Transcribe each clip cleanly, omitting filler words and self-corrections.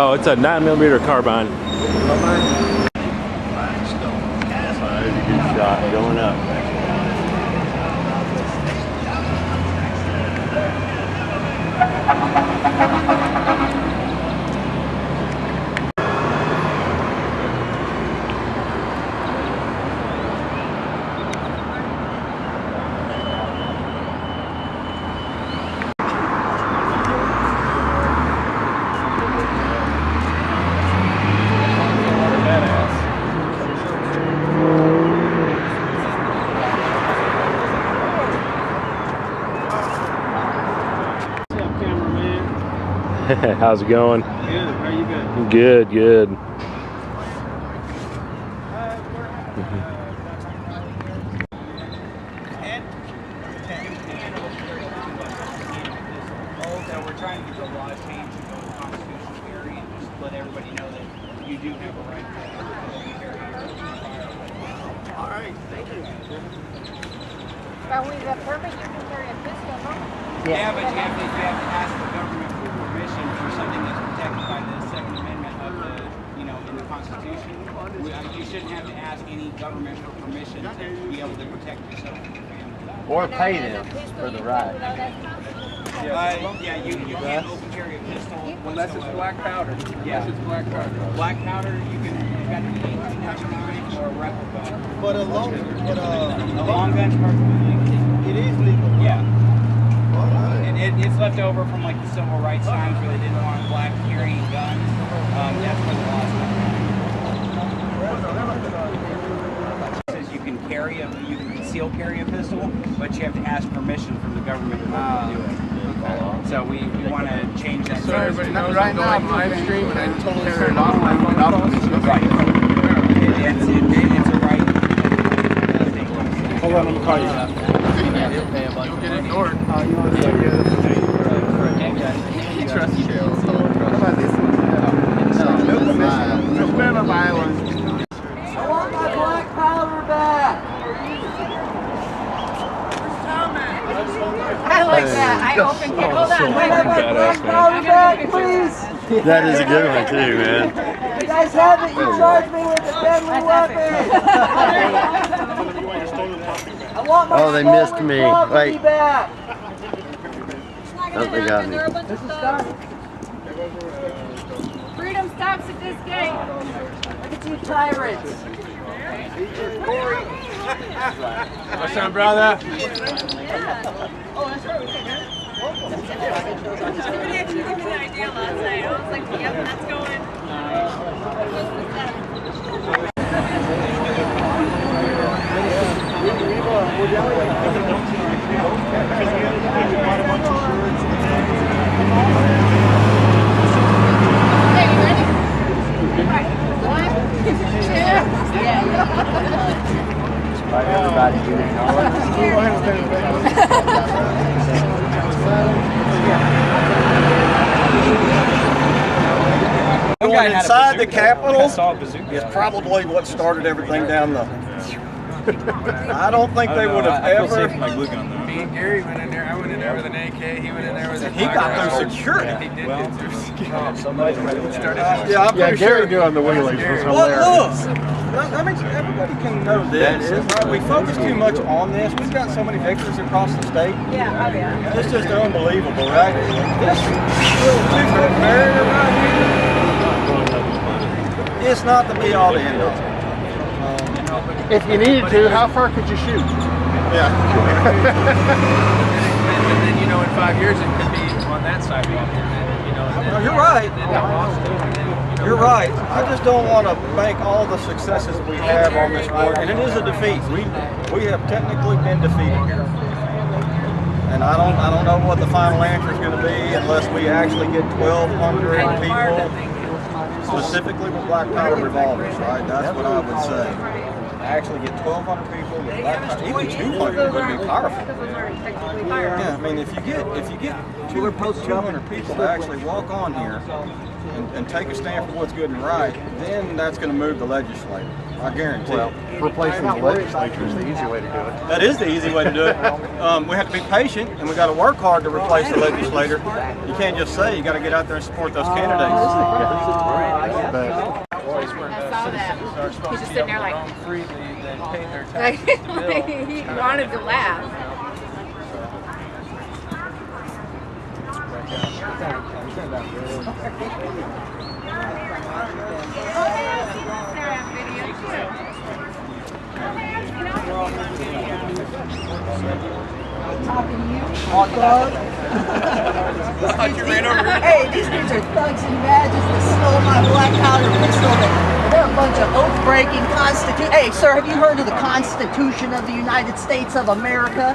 Oh, it's a 9mm carbine. There's a good shot going up. How's it going? Good. How you good? Good, good. So we're trying to get the law changed to go to constitutional carry and just let everybody know that you do have a right to carry your firearm. All right, thank you. But with a permit, you can carry a pistol, no? Yeah, but you have to ask the government for permission for something that's protected by the Second Amendment of the, in the Constitution. You shouldn't have to ask any government for permission to be able to protect yourself and your family. Or pay them for the right. Yeah, you can't open carry a pistol Unless it's black powder. Yeah. Unless it's black powder. Black powder, you got to be 18 or a replica. But a long gun's perfectly legal. it is legal. Yeah. All right. And it's left over from like the civil rights times where they didn't want black carrying guns. That's where the law's come from. It says you can conceal carry a pistol, but you have to ask permission from the government to do it. So we want to change that. So everybody knows right now I'm live stream and I totally turn it off my phone off. Right. It's a right. Hold on, I'm gonna call you. You'll get ignored. He trusts you. No spam of violence. I want my black powder back. I like that. I opened it. Hold on. Wait, I want my black powder back, please. That is a good one too, man. You guys have it. You charge me with a deadly weapon. I want my Oh, they missed me. property Wait. back. Oh, they got me. This is done. Freedom stops at this gate. Look at you tyrants. What's up, brother? Somebody actually gave me the idea last night. I was like, yep, that's going. Okay, you ready? Right. 1, 2, Everybody Going inside the Capitol is probably what started everything down the. I don't think they would have ever. Me and Gary went in there. I went in there with an AK. He went in there with a He got through security. He did get through security. Yeah, I'm pretty sure. doing the wheelies was Well, look, I mean, everybody can know this. Right? We focus too much on this. We've got so many victories across the state. Yeah, oh yeah. It's just unbelievable, right? This little two-foot barrier right here, it's not the be-all to end all. If you needed to, how far could you shoot? Yeah. And then, in 5 years, it could be on that sidewalk. No, you're right. You're right. I just don't want to bank all the successes we have on this board, and it is a defeat. We have technically been defeated here, and I don't know what the final answer is going to be unless we actually get 1,200 people, specifically with black powder revolvers. Right? That's what I would say. actually get 1,200 people, with black, even 200 would be powerful. Yeah, I mean, if you get 200 people to actually walk on here and take a stand for what's good and right, then that's going to move the legislature. I guarantee. Well, replacing the legislature is the easy way to do it. That is the easy way to do it. We have to be patient, and we got to work hard to replace the legislator. You can't just say you got to get out there and support those candidates. But I saw that. He's just sitting there like, freely than paying their like taxes. he wanted to laugh. Hey, these dudes are thugs and badges that stole my black powder pistol. They're a bunch of oath-breaking constitution. Hey, sir, have you heard of the Constitution of the United States of America?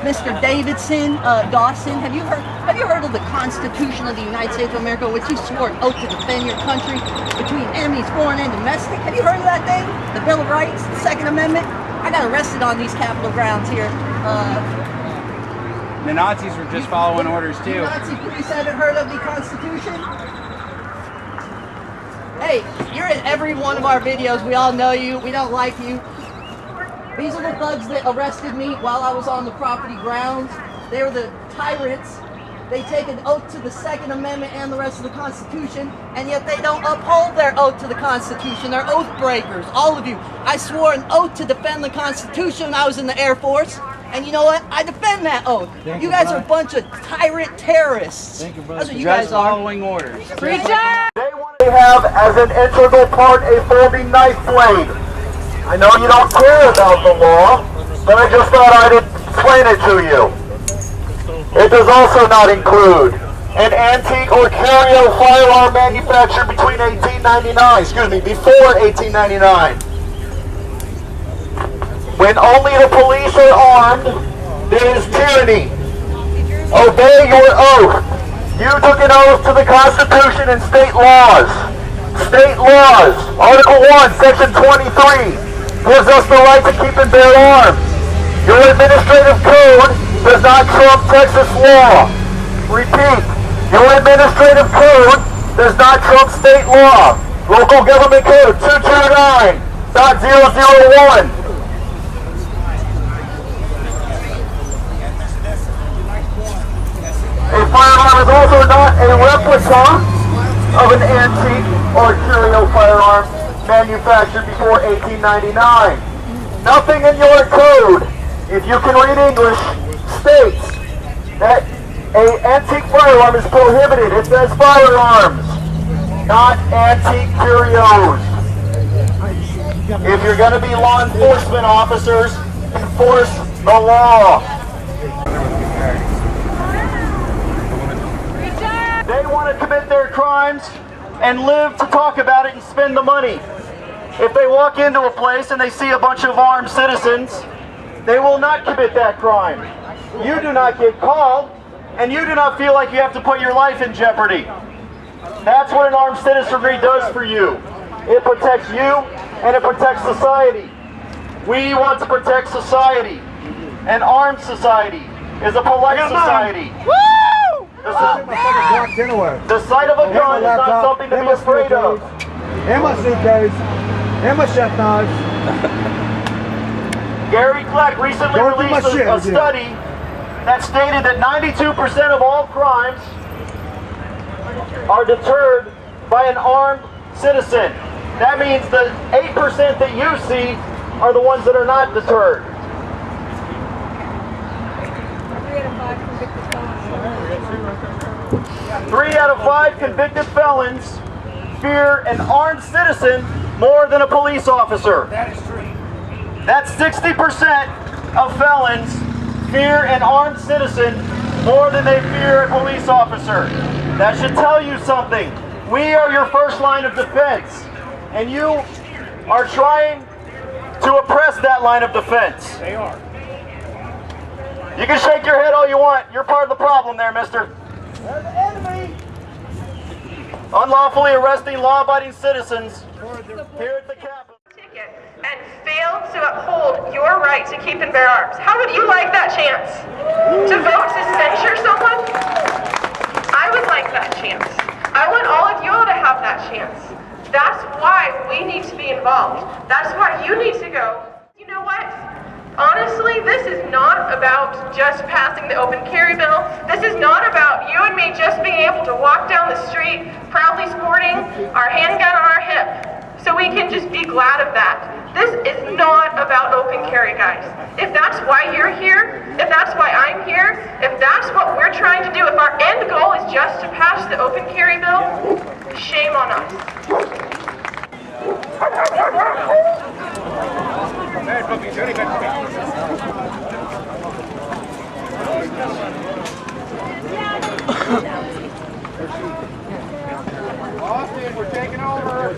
Mr. Davidson, Dawson, have you heard of the Constitution of the United States of America, which you swore an oath to defend your country between enemies, foreign and domestic? Have you heard of that thing? The Bill of Rights, the Second Amendment? I got arrested on these Capitol grounds here. The Nazis were just following orders too. Nazi police haven't heard of the Constitution? Hey, you're in every one of our videos. We all know you. We don't like you. These are the thugs that arrested me while I was on the property grounds. They were the tyrants. They take an oath to the Second Amendment and the rest of the Constitution, and yet they don't uphold their oath to the Constitution. They're oath breakers, all of you. I swore an oath to defend the Constitution when I was in the Air Force, and you know what? I defend that oath. You guys are a bunch of tyrant terrorists. That's what you guys Just are. following orders. Preach it! They have as an integral part a folding knife blade. I know you don't care about the law, but I just thought I'd explain it to you. It does also not include an antique or curio firearm manufactured between before 1899. When only the police are armed, there is tyranny. Obey your oath. You took an oath to the Constitution and state laws. State laws. Article 1, Section 23 gives us the right to keep and bear arms. Your administrative code does not trump Texas law. Repeat, your administrative code does not trump state law. Local Government Code 229.001. A firearm is also not a replica of an antique or curio firearm manufactured before 1899. Nothing in your code, if you can read English, states that an antique firearm is prohibited. It says firearms, not antique curios. If you're going to be law enforcement officers, enforce the law. They want to commit their crimes and live to talk about it and spend the money. If they walk into a place and they see a bunch of armed citizens, they will not commit that crime. You do not get called, and you do not feel like you have to put your life in jeopardy. That's what an armed citizenry does for you. It protects you, and it protects society. We want to protect society. An armed society is a polite society. The sight of a gun is not something to be afraid of. in my suitcase, in my chef knives. Gary Kleck recently released a study that stated that 92% of all crimes are deterred by an armed citizen. That means the 8% that you see are the ones that are not deterred. 3 out of 5 convicted felons fear an armed citizen more than a police officer. That is true. That's 60% of felons fear an armed citizen more than they fear a police officer. That should tell you something. We are your first line of defense, and you are trying to oppress that line of defense. They are. You can shake your head all you want. You're part of the problem there, mister. They're the enemy. Unlawfully arresting law-abiding citizens here at the Capitol. Ticket. failed to uphold your right to keep and bear arms. How would you like that chance? To vote to censure someone? I would like that chance. I want all of you all to have that chance. That's why we need to be involved. That's why you need to go. You know what? Honestly, this is not about just passing the open carry bill. This is not about you and me just being able to walk down the street proudly sporting our handgun on our hip so we can just be glad of that. This is not about open carry, guys. If that's why you're here, if that's why I'm here, if that's what we're trying to do, if our end goal is just to pass the open carry bill, shame on us. Austin, we're taking over.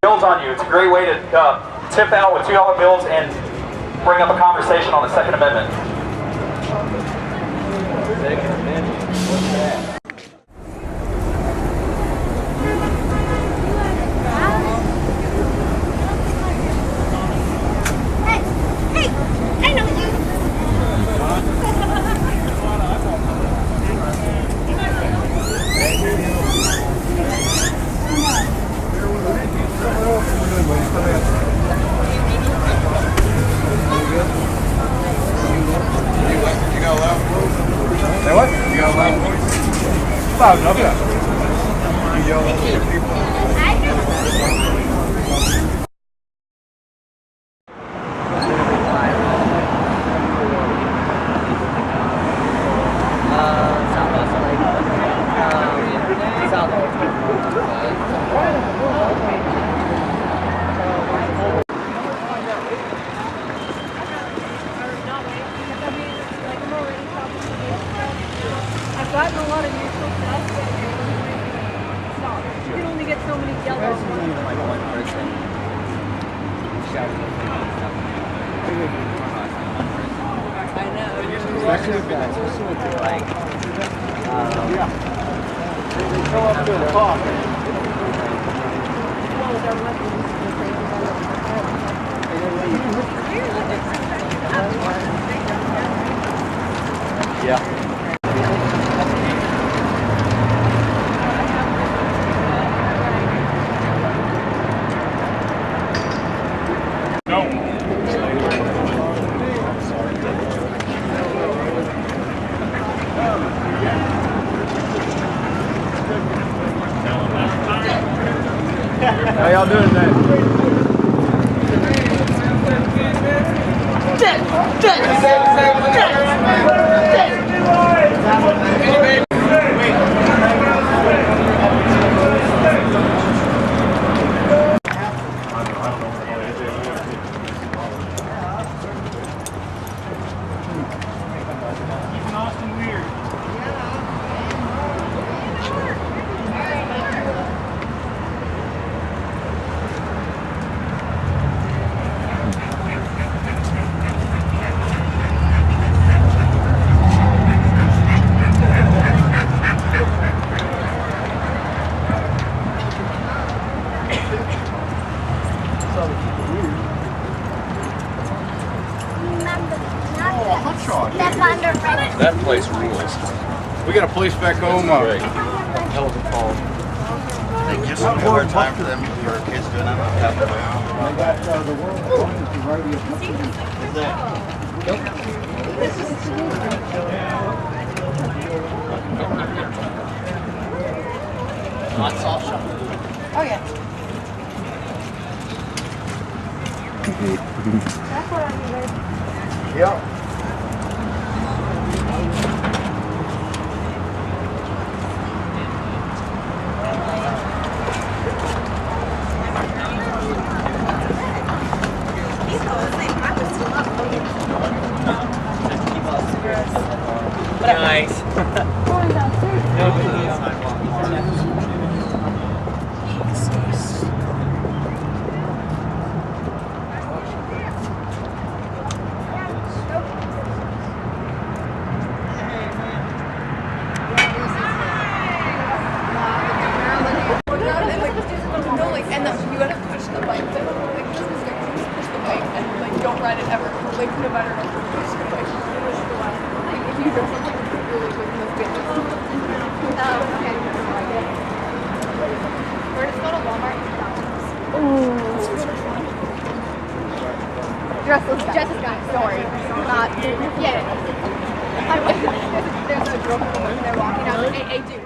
Bills on you. It's a great way to tip out with $2 bills and bring up a conversation on the Second Amendment. Second Amendment. What's that? I've gotten a lot of neutral stuff. You can only get so many yellow ones. I know. Especially with like, yeah. They go up to the top. Yeah. How y'all doing today? That place rules. We got a police back home. Great. Hell of a call. Just a hard time for them, for kids doing that. Hot sauce shop. Oh yeah. That's what I needed. Yeah. Thanks. And then you gotta push the bike. Like, push the bike and like don't ride it ever. Like no matter what, push the bike. Like if you do something really quick in this video. Okay. We're just going to Walmart and McDonald's. Jessica's got it. Don't worry. Not. Yeah. There's a girl they're walking out. Hey, dude.